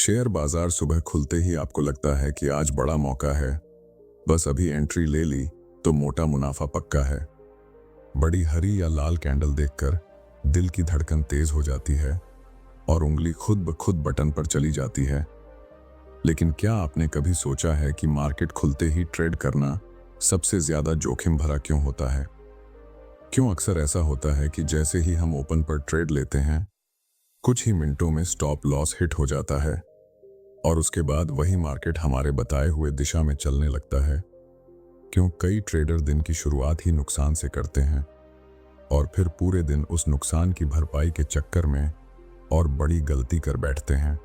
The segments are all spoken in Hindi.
शेयर बाजार सुबह खुलते ही आपको लगता है कि आज बड़ा मौका है, बस अभी एंट्री ले ली तो मोटा मुनाफा पक्का है। बड़ी हरी या लाल कैंडल देखकर दिल की धड़कन तेज हो जाती है और उंगली खुद ब खुद बटन पर चली जाती है। लेकिन क्या आपने कभी सोचा है कि मार्केट खुलते ही ट्रेड करना सबसे ज्यादा जोखिम भरा क्यों होता है? क्यों अक्सर ऐसा होता है कि जैसे ही हम ओपन पर ट्रेड लेते हैं, कुछ ही मिनटों में स्टॉप लॉस हिट हो जाता है और उसके बाद वही मार्केट हमारे बताए हुए दिशा में चलने लगता है? क्यों कई ट्रेडर दिन की शुरुआत ही नुकसान से करते हैं और फिर पूरे दिन उस नुकसान की भरपाई के चक्कर में और बड़ी गलती कर बैठते हैं?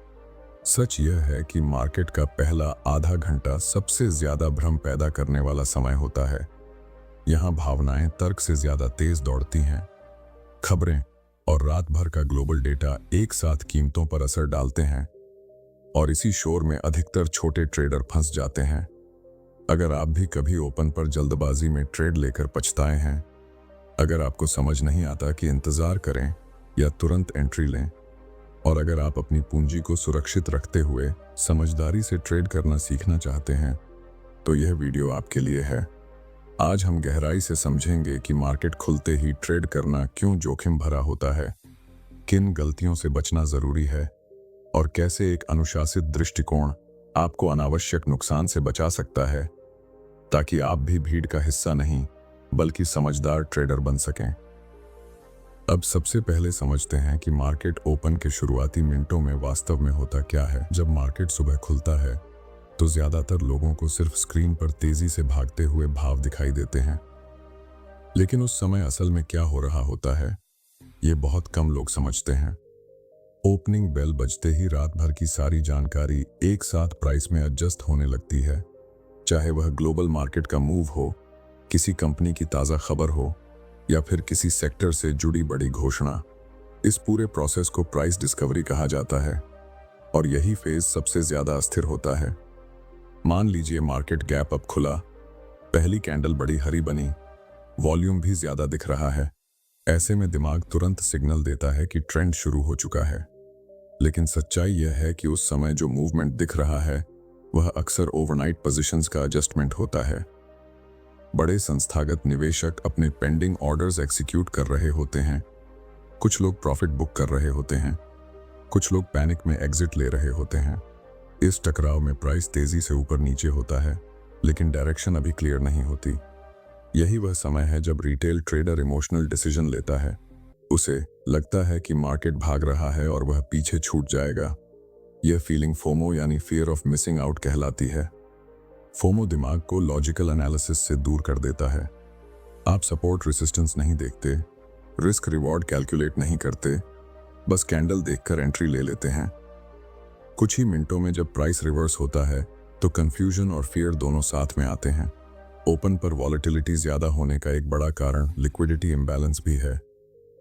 सच यह है कि मार्केट का पहला आधा घंटा सबसे ज्यादा भ्रम पैदा करने वाला समय होता है। यहाँ भावनाएं तर्क से ज्यादा तेज दौड़ती हैं। खबरें और रात भर का ग्लोबल डेटा एक साथ कीमतों पर असर डालते हैं और इसी शोर में अधिकतर छोटे ट्रेडर फंस जाते हैं। अगर आप भी कभी ओपन पर जल्दबाजी में ट्रेड लेकर पछताए हैं, अगर आपको समझ नहीं आता कि इंतजार करें या तुरंत एंट्री लें, और अगर आप अपनी पूंजी को सुरक्षित रखते हुए समझदारी से ट्रेड करना सीखना चाहते हैं, तो यह वीडियो आपके लिए है। आज हम गहराई से समझेंगे कि मार्केट खुलते ही ट्रेड करना क्यों जोखिम भरा होता है, किन गलतियों से बचना जरूरी है और कैसे एक अनुशासित दृष्टिकोण आपको अनावश्यक नुकसान से बचा सकता है, ताकि आप भी भीड़ का हिस्सा नहीं बल्कि समझदार ट्रेडर बन सकें। अब सबसे पहले समझते हैं कि मार्केट ओपन के शुरुआती मिनटों में वास्तव में होता क्या है। जब मार्केट सुबह खुलता है तो ज्यादातर लोगों को सिर्फ स्क्रीन पर तेजी से भागते हुए भाव दिखाई देते हैं, लेकिन उस समय असल में क्या हो रहा होता है, ये बहुत कम लोग समझते हैं। ओपनिंग बेल बजते ही रात भर की सारी जानकारी एक साथ प्राइस में एडजस्ट होने लगती है, चाहे वह ग्लोबल मार्केट का मूव हो, किसी कंपनी की ताज़ा खबर हो या फिर किसी सेक्टर से जुड़ी बड़ी घोषणा। इस पूरे प्रोसेस को प्राइस डिस्कवरी कहा जाता है और यही फेज सबसे ज्यादा अस्थिर होता है। मान लीजिए मार्केट गैप अप खुला, पहली कैंडल बड़ी हरी बनी, वॉल्यूम भी ज्यादा दिख रहा है। ऐसे में दिमाग तुरंत सिग्नल देता है कि ट्रेंड शुरू हो चुका है। लेकिन सच्चाई यह है कि उस समय जो मूवमेंट दिख रहा है वह अक्सर ओवरनाइट पोजीशंस का एडजस्टमेंट होता है। बड़े संस्थागत निवेशक अपने पेंडिंग ऑर्डर्स एग्जीक्यूट कर रहे होते हैं, कुछ लोग प्रॉफिट बुक कर रहे होते हैं, कुछ लोग पैनिक में एग्जिट ले रहे होते हैं। इस टकराव में प्राइस तेजी से ऊपर नीचे होता है, लेकिन डायरेक्शन अभी क्लियर नहीं होती। यही वह समय है जब रिटेल ट्रेडर इमोशनल डिसीजन लेता है। उसे लगता है कि मार्केट भाग रहा है और वह पीछे छूट जाएगा। यह फीलिंग फोमो यानी फियर ऑफ मिसिंग आउट कहलाती है। फोमो दिमाग को लॉजिकल एनालिसिस से दूर कर देता है। आप सपोर्ट रेसिस्टेंस नहीं देखते, रिस्क रिवॉर्ड कैलकुलेट नहीं करते, बस कैंडल देखकर एंट्री ले लेते हैं। कुछ ही मिनटों में जब प्राइस रिवर्स होता है तो कंफ्यूजन और फियर दोनों साथ में आते हैं। ओपन पर वॉलेटिलिटी ज्यादा होने का एक बड़ा कारण लिक्विडिटी इम्बैलेंस भी है।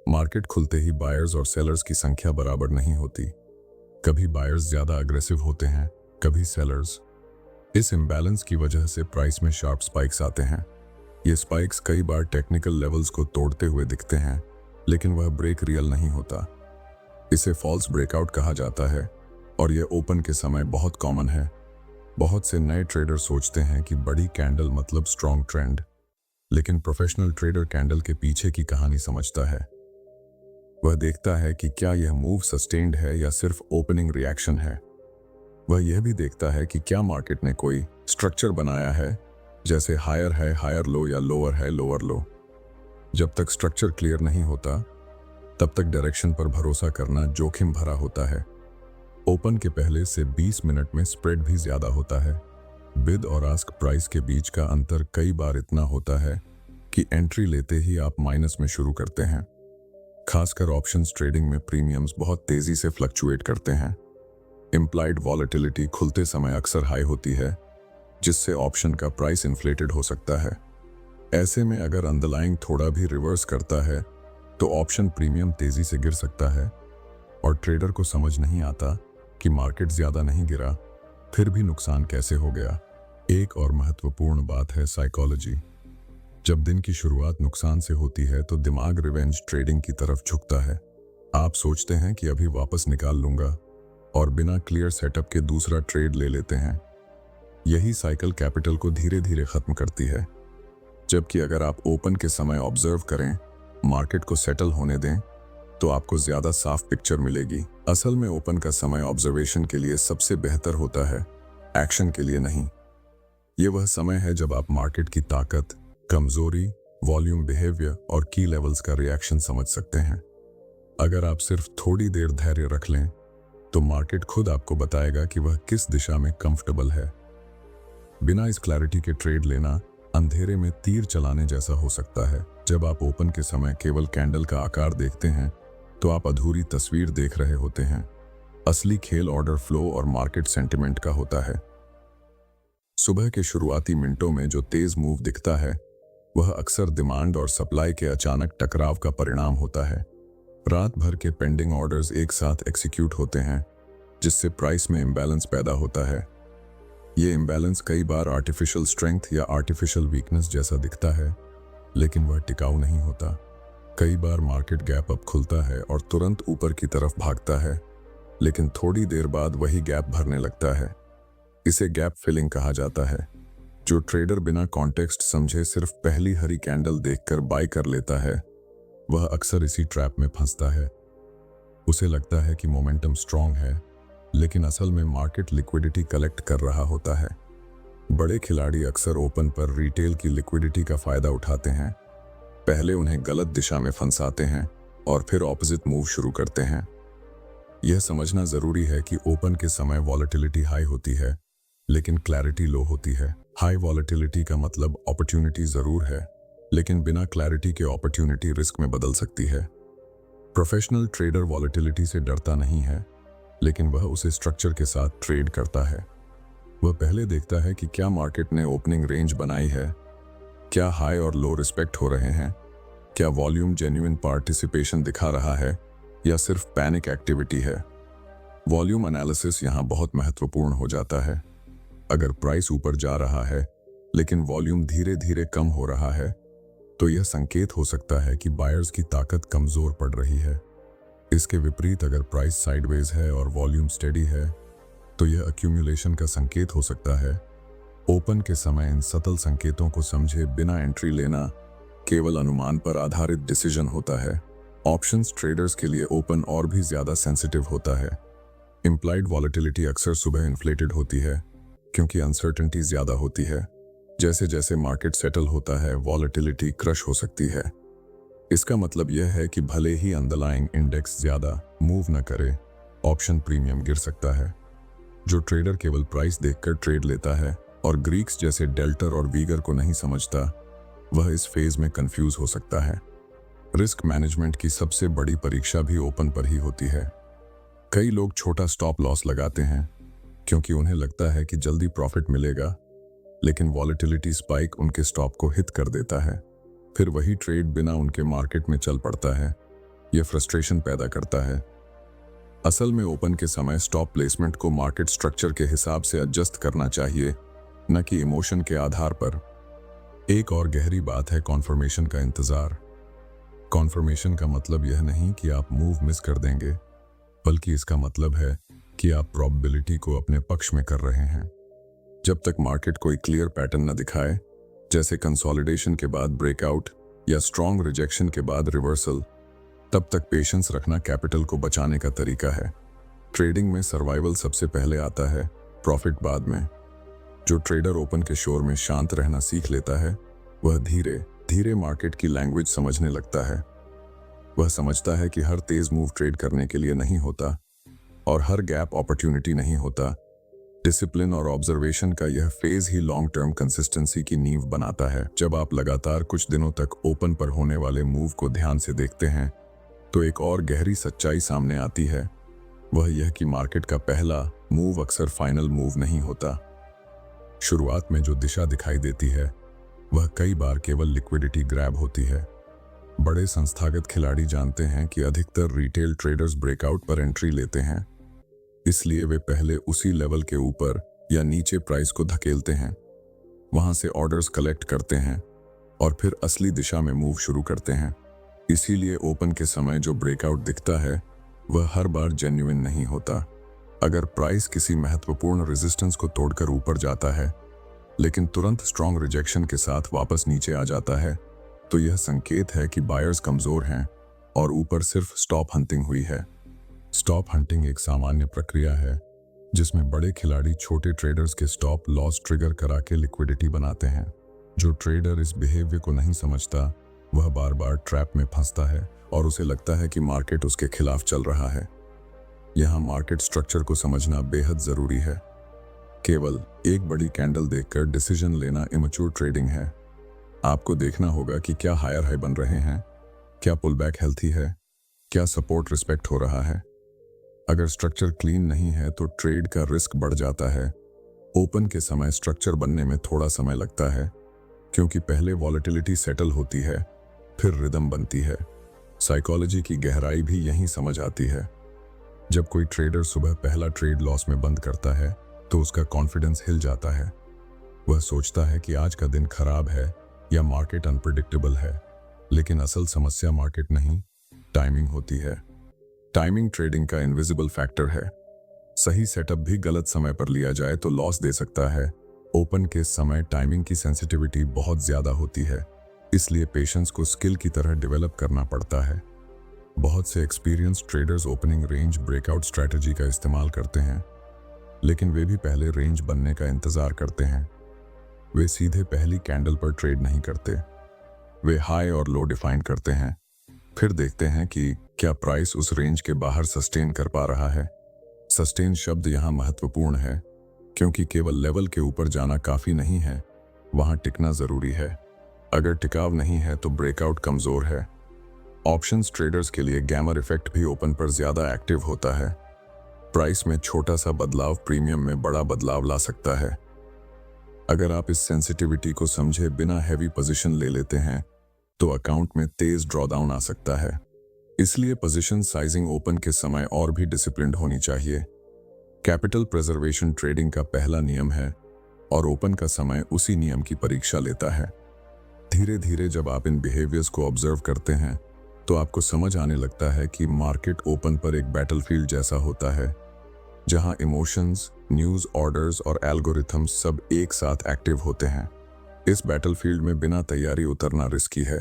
मार्केट खुलते ही बायर्स और सेलर्स की संख्या बराबर नहीं होती। कभी बायर्स ज्यादा अग्रेसिव होते हैं, कभी सेलर्स। इस इम्बैलेंस की वजह से प्राइस में शार्प स्पाइक्स आते हैं। ये स्पाइक्स कई बार टेक्निकल लेवल्स को तोड़ते हुए दिखते हैं, लेकिन वह ब्रेक रियल नहीं होता। इसे फॉल्स ब्रेकआउट कहा जाता है और यह ओपन के समय बहुत कॉमन है। बहुत से नए ट्रेडर सोचते हैं कि बड़ी कैंडल मतलब स्ट्रॉन्ग ट्रेंड, लेकिन प्रोफेशनल ट्रेडर कैंडल के पीछे की कहानी समझता है। वह देखता है कि क्या यह मूव सस्टेन्ड है या सिर्फ ओपनिंग रिएक्शन है। वह यह भी देखता है कि क्या मार्केट ने कोई स्ट्रक्चर बनाया है, जैसे हायर है हायर लो या लोअर है लोअर लो। जब तक स्ट्रक्चर क्लियर नहीं होता तब तक डायरेक्शन पर भरोसा करना जोखिम भरा होता है। ओपन के पहले से 20 मिनट में स्प्रेड भी ज्यादा होता है। बिड और आस्क प्राइस के बीच का अंतर कई बार इतना होता है कि एंट्री लेते ही आप माइनस में शुरू करते हैं। खासकर ऑप्शंस ट्रेडिंग में प्रीमियम्स बहुत तेजी से फ्लक्चुएट करते हैं। इम्प्लाइड वॉलेटिलिटी खुलते समय अक्सर हाई होती है, जिससे ऑप्शन का प्राइस इन्फ्लेटेड हो सकता है। ऐसे में अगर अंडरलाइंग थोड़ा भी रिवर्स करता है तो ऑप्शन प्रीमियम तेजी से गिर सकता है और ट्रेडर को समझ नहीं आता कि मार्केट ज्यादा नहीं गिरा, फिर भी नुकसान कैसे हो गया। एक और महत्वपूर्ण बात है साइकोलॉजी। जब दिन की शुरुआत नुकसान से होती है तो दिमाग रिवेंज ट्रेडिंग की तरफ झुकता है। आप सोचते हैं कि अभी वापस निकाल लूंगा, और बिना क्लियर सेटअप के दूसरा ट्रेड ले लेते हैं। यही साइकिल कैपिटल को धीरे धीरे खत्म करती है। जबकि अगर आप ओपन के समय ऑब्जर्व करें, मार्केट को सेटल होने दें, तो आपको ज्यादा साफ पिक्चर मिलेगी। असल में ओपन का समय ऑब्जर्वेशन के लिए सबसे बेहतर होता है, एक्शन के लिए नहीं। ये वह समय है जब आप मार्केट की ताकत, कमजोरी, वॉल्यूम बिहेवियर और की लेवल्स का रिएक्शन समझ सकते हैं। अगर आप सिर्फ थोड़ी देर धैर्य रख लें, तो मार्केट खुद आपको बताएगा कि वह किस दिशा में कंफर्टेबल है। बिना इस क्लैरिटी के ट्रेड लेना अंधेरे में तीर चलाने जैसा हो सकता है। जब आप ओपन के समय केवल कैंडल का आकार देखते हैं, तो आप अधूरी तस्वीर देख रहे होते हैं। असली खेल ऑर्डर फ्लो और मार्केट सेंटिमेंट का होता है। सुबह के शुरुआती मिनटों में जो तेज मूव दिखता है, वह अक्सर डिमांड और सप्लाई के अचानक टकराव का परिणाम होता है। रात भर के पेंडिंग ऑर्डर्स एक साथ एग्जीक्यूट होते हैं, जिससे प्राइस में इम्बैलेंस पैदा होता है। ये इम्बैलेंस कई बार आर्टिफिशियल स्ट्रेंथ या आर्टिफिशियल वीकनेस जैसा दिखता है, लेकिन वह टिकाऊ नहीं होता। कई बार मार्केट गैप अप खुलता है और तुरंत ऊपर की तरफ भागता है, लेकिन थोड़ी देर बाद वही गैप भरने लगता है। इसे गैप फिलिंग कहा जाता है। जो ट्रेडर बिना कॉन्टेक्स्ट समझे सिर्फ पहली हरी कैंडल देखकर बाय कर लेता है, वह अक्सर इसी ट्रैप में फंसता है। उसे लगता है कि मोमेंटम स्ट्रांग है, लेकिन असल में मार्केट लिक्विडिटी कलेक्ट कर रहा होता है। बड़े खिलाड़ी अक्सर ओपन पर रिटेल की लिक्विडिटी का फायदा उठाते हैं। पहले उन्हें गलत दिशा में फंसाते हैं और फिर ऑपोजिट मूव शुरू करते हैं। यह समझना जरूरी है कि ओपन के समय वॉलेटिलिटी हाई होती है, लेकिन क्लैरिटी लो होती है। हाई वॉलेटिलिटी का मतलब अपॉर्चुनिटी जरूर है, लेकिन बिना क्लैरिटी के अपॉर्चुनिटी रिस्क में बदल सकती है। प्रोफेशनल ट्रेडर वॉलेटिलिटी से डरता नहीं है, लेकिन वह उसे स्ट्रक्चर के साथ ट्रेड करता है। वह पहले देखता है कि क्या मार्केट ने ओपनिंग रेंज बनाई है, क्या हाई और लो रिस्पेक्ट हो रहे हैं, क्या वॉल्यूम जेन्युइन पार्टिसिपेशन दिखा रहा है या सिर्फ पैनिक एक्टिविटी है। वॉल्यूम एनालिसिस यहाँ बहुत महत्वपूर्ण हो जाता है। अगर प्राइस ऊपर जा रहा है, लेकिन वॉल्यूम धीरे धीरे कम हो रहा है, तो यह संकेत हो सकता है कि बायर्स की ताकत कमजोर पड़ रही है। इसके विपरीत अगर प्राइस साइडवेज है और वॉल्यूम स्टेडी है, तो यह अक्यूमुलेशन का संकेत हो सकता है। ओपन के समय इन सतल संकेतों को समझे बिना एंट्री लेना केवल अनुमान पर आधारित डिसीजन होता है। ऑप्शंस ट्रेडर्स के लिए ओपन और भी ज्यादा सेंसिटिव होता है। इम्प्लाइड वॉलेटिलिटी अक्सर सुबह इन्फ्लेटेड होती है, क्योंकि अनसर्टेनिटी ज्यादा होती है। जैसे जैसे मार्केट सेटल होता है, वॉलेटिलिटी क्रश हो सकती है। इसका मतलब यह है कि भले ही अंडरलाइंग इंडेक्स ज्यादा मूव न करे, ऑप्शन प्रीमियम गिर सकता है। जो ट्रेडर केवल प्राइस देखकर ट्रेड लेता है और ग्रीक्स जैसे डेल्टर और वीगर को नहीं समझता, वह इस फेज में कंफ्यूज हो सकता है। रिस्क मैनेजमेंट की सबसे बड़ी परीक्षा भी ओपन पर ही होती है। कई लोग छोटा स्टॉप लॉस लगाते हैं क्योंकि उन्हें लगता है कि जल्दी प्रॉफिट मिलेगा, लेकिन वॉलेटिलिटी स्पाइक उनके स्टॉप को हिट कर देता है। फिर वही ट्रेड बिना उनके मार्केट में चल पड़ता है। यह फ्रस्ट्रेशन पैदा करता है। असल में ओपन के समय स्टॉप प्लेसमेंट को मार्केट स्ट्रक्चर के हिसाब से एडजस्ट करना चाहिए, न कि इमोशन के आधार पर। एक और गहरी बात है कॉन्फर्मेशन का इंतजार। कॉन्फर्मेशन का मतलब यह नहीं कि आप मूव मिस कर देंगे, बल्कि इसका मतलब है कि आप प्रोबेबिलिटी को अपने पक्ष में कर रहे हैं। जब तक मार्केट कोई क्लियर पैटर्न न दिखाए, जैसे कंसोलिडेशन के बाद ब्रेकआउट या स्ट्रॉन्ग रिजेक्शन के बाद रिवर्सल, तब तक पेशेंस रखना कैपिटल को बचाने का तरीका है। ट्रेडिंग में सर्वाइवल सबसे पहले आता है, प्रॉफिट बाद में। जो ट्रेडर ओपन के शोर में शांत रहना सीख लेता है, वह धीरे धीरे मार्केट की लैंग्वेज समझने लगता है। वह समझता है कि हर तेज मूव ट्रेड करने के लिए नहीं होता और हर गैप अपॉर्चुनिटी नहीं होता। डिसिप्लिन और ऑब्जर्वेशन का यह फेज ही लॉन्ग टर्म कंसिस्टेंसी की नींव बनाता है। जब आप लगातार कुछ दिनों तक ओपन पर होने वाले मूव को ध्यान से देखते हैं, तो एक और गहरी सच्चाई सामने आती है। वह यह कि मार्केट का पहला मूव अक्सर फाइनल मूव नहीं होता। शुरुआत में जो दिशा दिखाई देती है, वह कई बार केवल लिक्विडिटी ग्रैब होती है। बड़े संस्थागत खिलाड़ी जानते हैं कि अधिकतर रिटेल ट्रेडर्स ब्रेकआउट पर एंट्री लेते हैं, इसलिए वे पहले उसी लेवल के ऊपर या नीचे प्राइस को धकेलते हैं, वहां से ऑर्डर्स कलेक्ट करते हैं और फिर असली दिशा में मूव शुरू करते हैं। इसीलिए ओपन के समय जो ब्रेकआउट दिखता है, वह हर बार जेन्युइन नहीं होता। अगर प्राइस किसी महत्वपूर्ण रेजिस्टेंस को तोड़कर ऊपर जाता है लेकिन तुरंत स्ट्रॉन्ग रिजेक्शन के साथ वापस नीचे आ जाता है, तो यह संकेत है कि बायर्स कमजोर हैं और ऊपर सिर्फ स्टॉप हंटिंग हुई है। स्टॉप हंटिंग एक सामान्य प्रक्रिया है जिसमें बड़े खिलाड़ी छोटे ट्रेडर्स के स्टॉप लॉस ट्रिगर करा के लिक्विडिटी बनाते हैं। जो ट्रेडर इस बिहेवियर को नहीं समझता वह बार बार ट्रैप में फंसता है और उसे लगता है कि मार्केट उसके खिलाफ चल रहा है। यहाँ मार्केट स्ट्रक्चर को समझना बेहद जरूरी है। केवल एक बड़ी कैंडल देखकर डिसीजन लेना इमैच्योर ट्रेडिंग है। आपको देखना होगा कि क्या हायर हाई बन रहे हैं, क्या पुल बैक हेल्थी है, क्या सपोर्ट रिस्पेक्ट हो रहा है। अगर स्ट्रक्चर क्लीन नहीं है तो ट्रेड का रिस्क बढ़ जाता है। ओपन के समय स्ट्रक्चर बनने में थोड़ा समय लगता है क्योंकि पहले वॉलेटिलिटी सेटल होती है, फिर रिदम बनती है। साइकोलॉजी की गहराई भी यहीं समझ आती है। जब कोई ट्रेडर सुबह पहला ट्रेड लॉस में बंद करता है तो उसका कॉन्फिडेंस हिल जाता है। वह सोचता है कि आज का दिन खराब है या मार्केट अनप्रेडिक्टेबल है, लेकिन असल समस्या मार्केट नहीं, टाइमिंग होती है। टाइमिंग ट्रेडिंग का इनविजिबल फैक्टर है। सही सेटअप भी गलत समय पर लिया जाए तो लॉस दे सकता है। ओपन के समय टाइमिंग की सेंसिटिविटी बहुत ज्यादा होती है, इसलिए पेशेंस को स्किल की तरह डेवलप करना पड़ता है। बहुत से experience traders opening range breakout strategy का इस्तेमाल करते हैं, लेकिन वे भी पहले रेंज बनने का इंतजार करते हैं। वे सीधे पहली कैंडल पर ट्रेड नहीं करते। वे हाई और लो डिफाइन करते हैं, फिर देखते हैं कि क्या प्राइस उस रेंज के बाहर सस्टेन कर पा रहा है। सस्टेन शब्द यहाँ महत्वपूर्ण है क्योंकि केवल लेवल के ऊपर जाना काफी नहीं है, वहां टिकना जरूरी है। अगर टिकाव नहीं है तो ब्रेकआउट कमजोर है। ऑप्शंस ट्रेडर्स के लिए गैमर इफेक्ट भी ओपन पर ज्यादा एक्टिव होता है। प्राइस में छोटा सा बदलाव प्रीमियम में बड़ा बदलाव ला सकता है। अगर आप इस सेंसिटिविटी को समझे बिना हैवी पोजीशन ले लेते हैं तो अकाउंट में तेज ड्रॉडाउन आ सकता है। इसलिए पोजीशन साइजिंग ओपन के समय और भी डिसिप्लिन्ड होनी चाहिए। कैपिटल प्रिजर्वेशन ट्रेडिंग का पहला नियम है और ओपन का समय उसी नियम की परीक्षा लेता है। धीरे धीरे जब आप इन बिहेवियर्स को ऑब्जर्व करते हैं तो आपको समझ आने लगता है कि मार्केट ओपन पर एक बैटलफील्ड जैसा होता है, जहां इमोशंस, न्यूज, ऑर्डर्स और एल्गोरिथम्स सब एक साथ एक्टिव होते हैं। इस बैटलफील्ड में बिना तैयारी उतरना रिस्की है।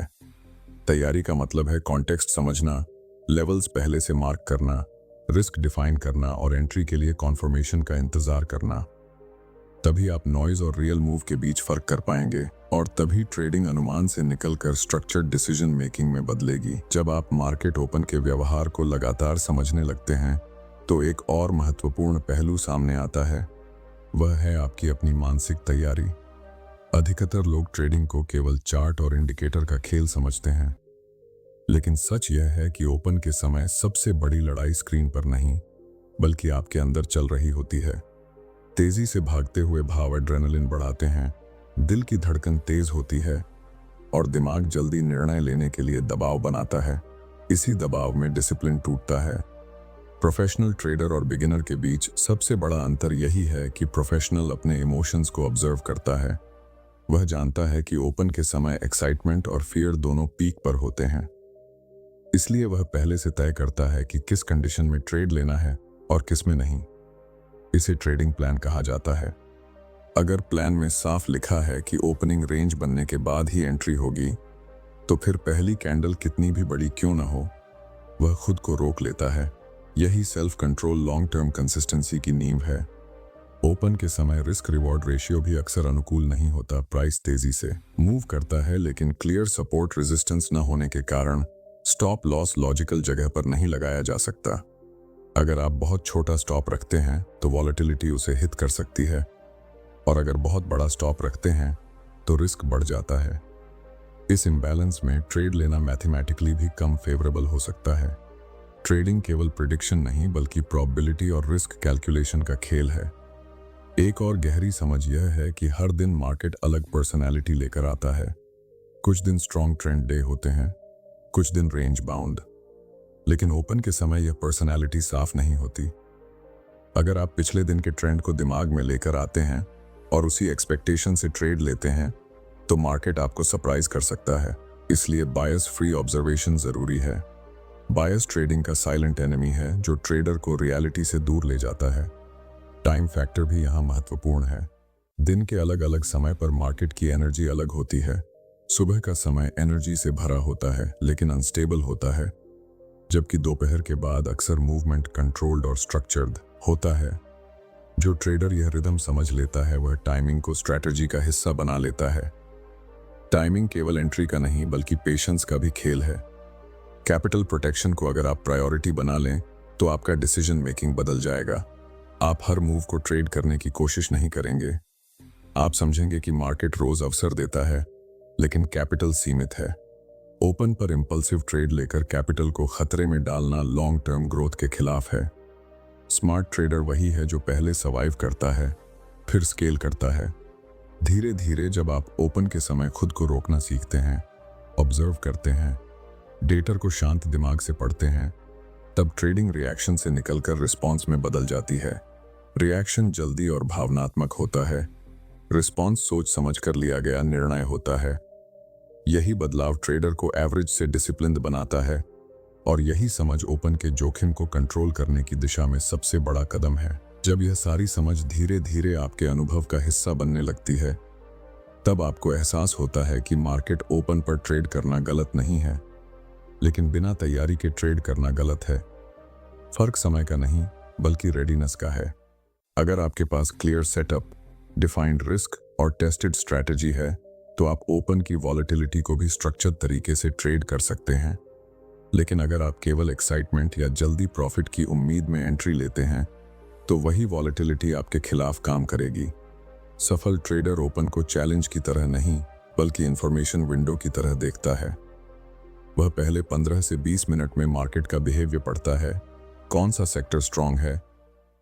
तैयारी का मतलब है कॉन्टेक्स्ट समझना, लेवल्स पहले से मार्क करना, रिस्क डिफाइन करना और एंट्री के लिए कॉन्फर्मेशन का इंतजार करना। तभी आप नॉइज और रियल मूव के बीच फर्क कर पाएंगे और तभी ट्रेडिंग अनुमान से निकलकर स्ट्रक्चर्ड डिसीजन मेकिंग में बदलेगी। जब आप मार्केट ओपन के व्यवहार को लगातार समझने लगते हैं तो एक और महत्वपूर्ण पहलू सामने आता है, वह है आपकी अपनी मानसिक तैयारी। अधिकतर लोग ट्रेडिंग को केवल चार्ट और इंडिकेटर का खेल समझते हैं, लेकिन सच यह है कि ओपन के समय सबसे बड़ी लड़ाई स्क्रीन पर नहीं बल्कि आपके अंदर चल रही होती है। तेजी से भागते हुए भाव एड्रेनलिन बढ़ाते हैं, दिल की धड़कन तेज होती है और दिमाग जल्दी निर्णय लेने के लिए दबाव बनाता है। इसी दबाव में डिसिप्लिन टूटता है। प्रोफेशनल ट्रेडर और बिगिनर के बीच सबसे बड़ा अंतर यही है कि प्रोफेशनल अपने इमोशंस को ऑब्जर्व करता है। वह जानता है कि ओपन के समय एक्साइटमेंट और फियर दोनों पीक पर होते हैं, इसलिए वह पहले से तय करता है कि किस कंडीशन में ट्रेड लेना है और किस में नहीं। इसे ट्रेडिंग प्लान कहा जाता है। अगर प्लान में साफ लिखा है कि ओपनिंग रेंज बनने के बाद ही एंट्री होगी, तो फिर पहली कैंडल कितनी भी बड़ी क्यों ना हो, वह खुद को रोक लेता है। यही self control long term consistency की नींव है। ओपन के समय रिस्क रिवॉर्ड रेशियो भी अक्सर अनुकूल नहीं होता। प्राइस तेजी से मूव करता है, लेकिन क्लियर सपोर्ट रेजिस्टेंस न होने के कारण स्टॉप लॉस लॉजिकल जगह पर नहीं लगाया जा सकता। अगर आप बहुत छोटा स्टॉप रखते हैं तो वॉलेटिलिटी उसे हिट कर सकती है, और अगर बहुत बड़ा स्टॉप रखते हैं तो रिस्क बढ़ जाता है। इस इम्बैलेंस में ट्रेड लेना मैथमेटिकली भी कम फेवरेबल हो सकता है। ट्रेडिंग केवल प्रिडिक्शन नहीं बल्कि प्रोबेबिलिटी और रिस्क कैलकुलेशन का खेल है। एक और गहरी समझ यह है कि हर दिन मार्केट अलग पर्सनैलिटी लेकर आता है। कुछ दिन स्ट्रॉन्ग ट्रेंड डे होते हैं, कुछ दिन रेंज बाउंड, लेकिन ओपन के समय यह पर्सनैलिटी साफ नहीं होती। अगर आप पिछले दिन के ट्रेंड को दिमाग में लेकर आते हैं और उसी एक्सपेक्टेशन से ट्रेड लेते हैं तो मार्केट आपको सरप्राइज कर सकता है। इसलिए बायस फ्री ऑब्जर्वेशन जरूरी है। बायस ट्रेडिंग का साइलेंट एनिमी है जो ट्रेडर को रियलिटी से दूर ले जाता है। टाइम फैक्टर भी यहाँ महत्वपूर्ण है। दिन के अलग अलग समय पर मार्केट की एनर्जी अलग होती है। सुबह का समय एनर्जी से भरा होता है लेकिन अनस्टेबल होता है, जबकि दोपहर के बाद अक्सर मूवमेंट कंट्रोल्ड और स्ट्रक्चर्ड होता है। जो ट्रेडर यह रिदम समझ लेता है वह टाइमिंग को स्ट्रैटेजी का हिस्सा बना लेता है। टाइमिंग केवल एंट्री का नहीं बल्कि पेशेंस का भी खेल है। कैपिटल प्रोटेक्शन को अगर आप प्रायोरिटी बना लें तो आपका डिसीजन मेकिंग बदल जाएगा। आप हर मूव को ट्रेड करने की कोशिश नहीं करेंगे। आप समझेंगे कि मार्केट रोज अवसर देता है लेकिन कैपिटल सीमित है। ओपन पर इंपल्सिव ट्रेड लेकर कैपिटल को खतरे में डालना लॉन्ग टर्म ग्रोथ के खिलाफ है। स्मार्ट ट्रेडर वही है जो पहले सर्वाइव करता है फिर स्केल करता है। धीरे धीरे जब आप ओपन के समय खुद को रोकना सीखते हैं, ऑब्जर्व करते हैं, डेटर को शांत दिमाग से पढ़ते हैं, तब ट्रेडिंग रिएक्शन से निकलकर रिस्पॉन्स में बदल जाती है। रिएक्शन जल्दी और भावनात्मक होता है, रिस्पॉन्स सोच समझ कर लिया गया निर्णय होता है। यही बदलाव ट्रेडर को एवरेज से डिसिप्लिन्ड बनाता है और यही समझ ओपन के जोखिम को कंट्रोल करने की दिशा में सबसे बड़ा कदम है। जब यह सारी समझ धीरे धीरे आपके अनुभव का हिस्सा बनने लगती है, तब आपको एहसास होता है कि मार्केट ओपन पर ट्रेड करना गलत नहीं है, लेकिन बिना तैयारी के ट्रेड करना गलत है। फर्क समय का नहीं बल्कि रेडीनेस का है। अगर आपके पास क्लियर सेटअप, डिफाइंड रिस्क और टेस्टेड स्ट्रैटेजी है तो आप ओपन की वॉलेटिलिटी को भी स्ट्रक्चर्ड तरीके से ट्रेड कर सकते हैं। लेकिन अगर आप केवल एक्साइटमेंट या जल्दी प्रॉफिट की उम्मीद में एंट्री लेते हैं तो वही वॉलेटिलिटी आपके खिलाफ काम करेगी। सफल ट्रेडर ओपन को चैलेंज की तरह नहीं बल्कि इंफॉर्मेशन विंडो की तरह देखता है। वह पहले 15 से 20 मिनट में मार्केट का बिहेवियर पढ़ता है, कौन सा सेक्टर स्ट्रांग है,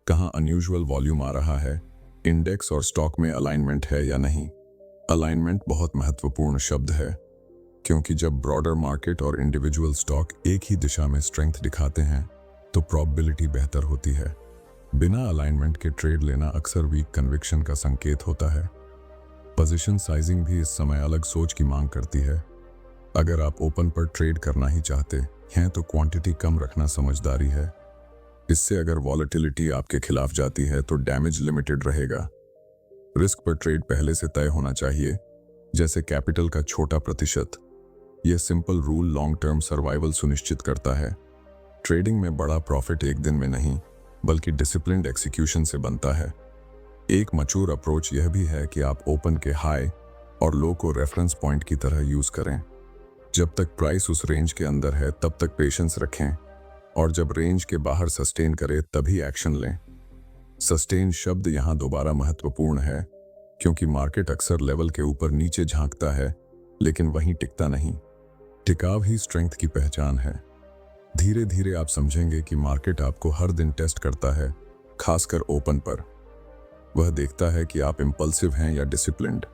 कहां अनयूजुअल वॉल्यूम आ रहा है, इंडेक्स और स्टॉक में अलाइनमेंट है या नहीं। अलाइनमेंट बहुत महत्वपूर्ण शब्द है क्योंकि जब ब्रॉडर मार्केट और इंडिविजुअल स्टॉक एक ही दिशा में स्ट्रेंथ दिखाते हैं तो प्रोबेबिलिटी बेहतर होती है। बिना अलाइनमेंट के ट्रेड लेना अक्सर वीक कन्विक्शन का संकेत होता है। पोजीशन साइजिंग भी इस समय अलग सोच की मांग करती है। अगर आप ओपन पर ट्रेड करना ही चाहते हैं तो क्वांटिटी कम रखना समझदारी है। इससे अगर वॉलेटिलिटी आपके खिलाफ जाती है तो डैमेज लिमिटेड रहेगा। रिस्क पर ट्रेड पहले से तय होना चाहिए, जैसे कैपिटल का छोटा प्रतिशत। यह simple rule long term survival सुनिश्चित करता है। ट्रेडिंग में बड़ा प्रॉफिट एक दिन में नहीं बल्कि डिसिप्लिन्ड एक्सिक्यूशन से बनता है। एक मैच्योर अप्रोच यह भी है कि आप ओपन के हाई और लो को रेफरेंस पॉइंट की तरह यूज करें। जब तक प्राइस उस रेंज के अंदर है तब तक पेशेंस रखें और जब रेंज के बाहर सस्टेन करे तभी एक्शन लें। सस्टेन शब्द यहाँ दोबारा महत्वपूर्ण है क्योंकि मार्केट अक्सर लेवल के ऊपर नीचे झांकता है लेकिन वहीं टिकता नहीं। टिकाव ही स्ट्रेंथ की पहचान है। धीरे धीरे आप समझेंगे कि मार्केट आपको हर दिन टेस्ट करता है, खासकर ओपन पर। वह देखता है कि आप इंपल्सिव हैं या डिसिप्लिन्ड।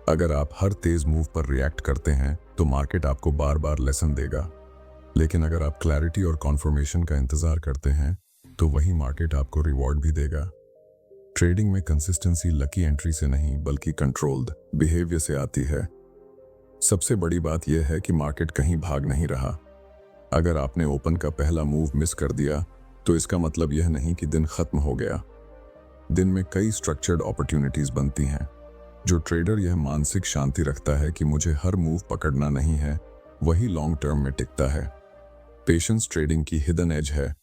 अगर आप हर तेज मूव पर रिएक्ट करते हैं तो मार्केट आपको बार बार लेसन देगा, लेकिन अगर आप क्लैरिटी और कॉन्फर्मेशन का इंतजार करते हैं तो वही मार्केट आपको रिवॉर्ड भी देगा। ट्रेडिंग में कंसिस्टेंसी लकी एंट्री से नहीं बल्कि कंट्रोल्ड बिहेवियर से आती है। सबसे बड़ी बात यह है कि मार्केट कहीं भाग नहीं रहा। अगर आपने ओपन का पहला मूव मिस कर दिया तो इसका मतलब यह नहीं कि दिन खत्म हो गया। दिन में कई स्ट्रक्चर्ड अपॉर्चुनिटीज बनती हैं। जो ट्रेडर यह मानसिक शांति रखता है कि मुझे हर मूव पकड़ना नहीं है, वही लॉन्ग टर्म में टिकता है। पेशेंस ट्रेडिंग की हिडन एज है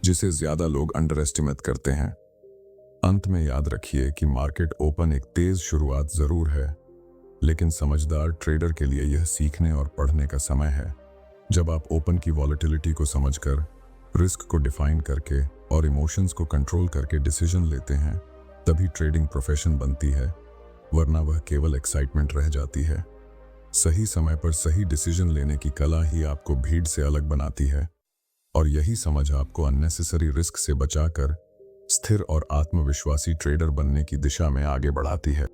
जिसे ज्यादा लोग अंडर एस्टिमेट करते हैं। अंत में याद रखिए कि मार्केट ओपन एक तेज शुरुआत जरूर है, लेकिन समझदार ट्रेडर के लिए यह सीखने और पढ़ने का समय है। जब आप ओपन की वॉलेटिलिटी को समझकर, रिस्क को डिफाइन करके और इमोशंस को कंट्रोल करके डिसीजन लेते हैं, तभी ट्रेडिंग प्रोफेशन बनती है, वरना वह केवल एक्साइटमेंट रह जाती है। सही समय पर सही डिसीजन लेने की कला ही आपको भीड़ से अलग बनाती है और यही समझ आपको अननेसेसरी रिस्क से बचाकर स्थिर और आत्मविश्वासी ट्रेडर बनने की दिशा में आगे बढ़ाती है।